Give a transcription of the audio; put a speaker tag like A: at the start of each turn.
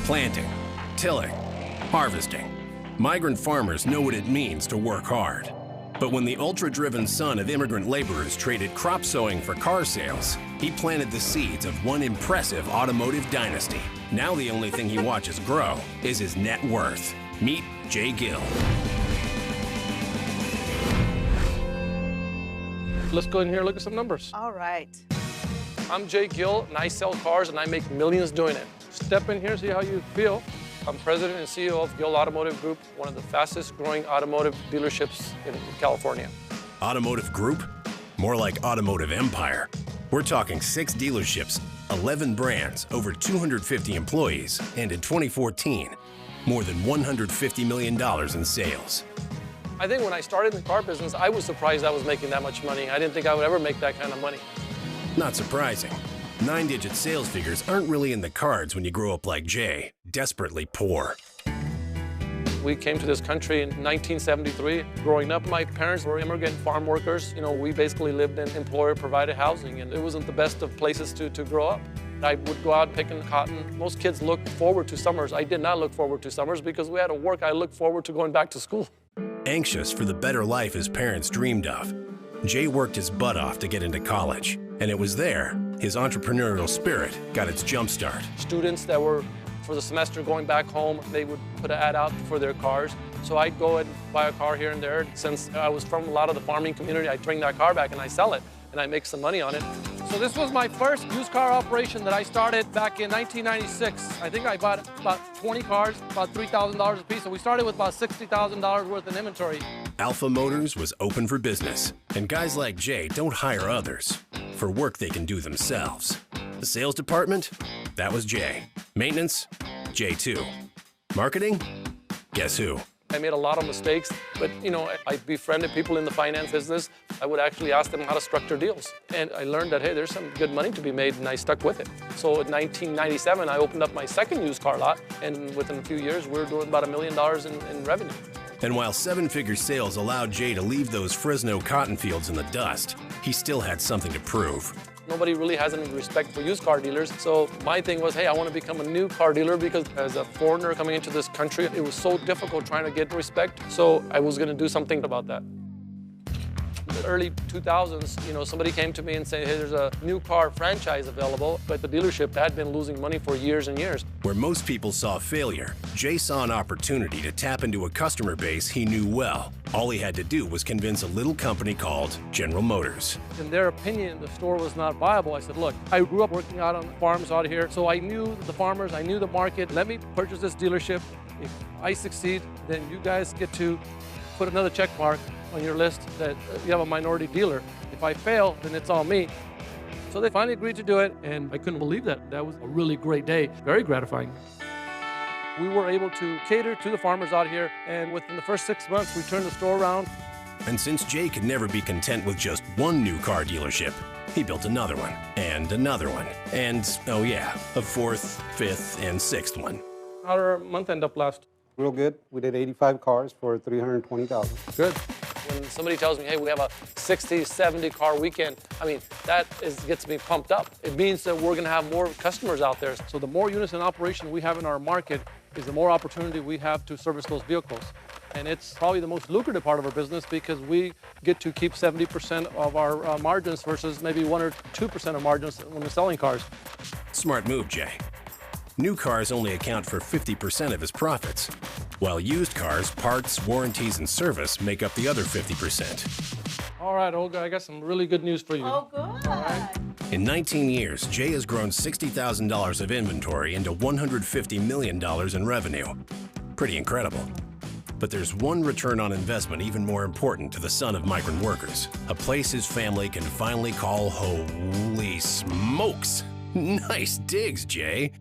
A: Planting, tilling, harvesting. Migrant farmers know what it means to work hard. But when the ultra-driven son of immigrant laborers traded crop sowing for car sales, he planted the seeds of one impressive automotive dynasty. Now the only thing he watches grow is his net worth. Meet Jay Gill.
B: Let's go in here and look at some numbers.
C: All right.
B: I'm Jay Gill, and I sell cars, and I make millions doing it. Step in here, see how you feel. I'm president and CEO of Gill Automotive Group, one of the fastest growing automotive dealerships in California.
A: Automotive Group? More like Automotive Empire. We're talking 6 dealerships, 11 brands, over 250 employees, and in 2014, more than $150 million in sales.
B: I think when I started in the car business, I was surprised I was making that much money. I didn't think I would ever make that kind of money.
A: Not surprising. 9-digit sales figures aren't really in the cards when you grow up like Jay, desperately poor.
B: We came to this country in 1973. Growing up, my parents were immigrant farm workers. You know, we basically lived in employer-provided housing, and it wasn't the best of places to grow up. I would go out picking cotton. Most kids look forward to summers. I did not look forward to summers because we had to work. I looked forward to going back to school.
A: Anxious for the better life his parents dreamed of, Jay worked his butt off to get into college, and it was there his entrepreneurial spirit got its jump start.
B: Students that were for the semester going back home, they would put an ad out for their cars. So I'd go and buy a car here and there. Since I was from a lot of the farming community, I bring that car back and I sell it, and I make some money on it. So this was my first used car operation that I started back in 1996. I think I bought about 20 cars, about $3,000 a piece. So we started with about $60,000 worth in inventory.
A: Alpha Motors was open for business, and guys like Jay don't hire others for work they can do themselves. The sales department? That was Jay. Maintenance? Jay too. Marketing? Guess who?
B: I made a lot of mistakes, but you know, I befriended people in the finance business. I would actually ask them how to structure deals. And I learned that, hey, there's some good money to be made, and I stuck with it. So in 1997, I opened up my second used car lot, and within a few years, we were doing about $1 million in revenue.
A: And while 7-figure sales allowed Jay to leave those Fresno cotton fields in the dust, he still had something to prove.
B: Nobody really has any respect for used car dealers. So my thing was, hey, I want to become a new car dealer because as a foreigner coming into this country, it was so difficult trying to get respect. So I was going to do something about that. In the early 2000s, you know, somebody came to me and said, hey, there's a new car franchise available, but the dealership had been losing money for years and years.
A: Where most people saw failure, Jay saw an opportunity to tap into a customer base he knew well. All he had to do was convince a little company called General Motors.
B: In their opinion, the store was not viable. I said, look, I grew up working out on farms out here, so I knew the farmers, I knew the market. Let me purchase this dealership. If I succeed, then you guys get to put another check mark on your list that you have a minority dealer. If I fail, then it's all me. So they finally agreed to do it, and I couldn't believe that. That was a really great day, very gratifying. We were able to cater to the farmers out here, and within the first 6 months, we turned the store around.
A: And since Jay could never be content with just one new car dealership, he built another one, and another one, and, oh yeah, a 4th, 5th, and 6th one.
B: How'd our month end up last?
D: Real good. We did 85 cars for $320,000.
B: Good. When somebody tells me, hey, we have a 60, 70 car weekend, I mean, that gets me pumped up. It means that we're gonna have more customers out there. So the more units in operation we have in our market is the more opportunity we have to service those vehicles. And it's probably the most lucrative part of our business because we get to keep 70% of our margins versus maybe 1 or 2% of margins when we're selling cars.
A: Smart move, Jay. New cars only account for 50% of his profits, while used cars, parts, warranties, and service make up the other 50%.
B: All right, Olga, I got some really good news for you.
C: Oh, good.
B: All right.
A: In 19 years, Jay has grown $60,000 of inventory into $150 million in revenue. Pretty incredible. But there's one return on investment even more important to the son of migrant workers, a place his family can finally call holy smokes. Nice digs, Jay.